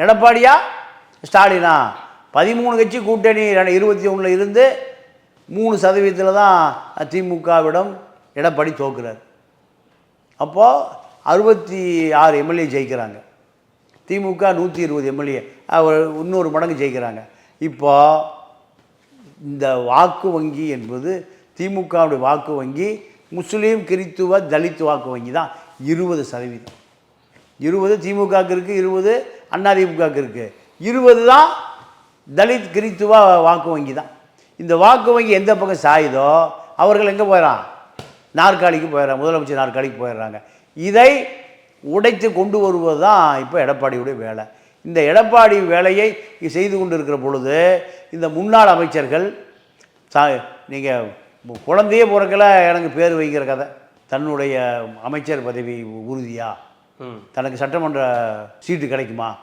எடப்பாடியா ஸ்டாலினா? 13 கட்சி கூட்டணி 21 இருந்து 3% தான் திமுகவிடம் எடப்பாடி தோக்குறார். அப்போது 66 எம்எல்ஏ ஜெயிக்கிறாங்க. திமுக 120 எம்எல்ஏ, இன்னொரு மடங்கு ஜெயிக்கிறாங்க. இப்போ இந்த வாக்கு வங்கி என்பது திமுகவுடைய வாக்கு வங்கி முஸ்லீம் கிறித்துவ தலித் வாக்கு வங்கி தான் 20%. 20 திமுகவுக்கு இருக்குது, 20 அதிமுகவுக்கு இருக்குது, 20 தான் தலித் கிறித்துவ வாக்கு வங்கி தான். இந்த வாக்கு வங்கி எந்த பக்கம் சாயுதோ அவர்கள் எங்கே போயிடறான்? நாற்காலிக்கு போயிடறாங்க, முதலமைச்சர் நாற்காலிக்கு போயிடுறாங்க. இதை உடைத்து கொண்டு வருவது தான் இப்போ எடப்பாடியுடைய வேலை. இந்த எடப்பாடி வேலையை செய்து கொண்டு இருக்கிற பொழுது இந்த முன்னாள் அமைச்சர்கள் நீங்கள் குழந்தையே பிறக்கல எனக்கு பேர் வைக்கிற கதை. தன்னுடைய அமைச்சர் பதவி உறுதியா, தனக்கு சட்டமன்ற சீட்டு கிடைக்குமா,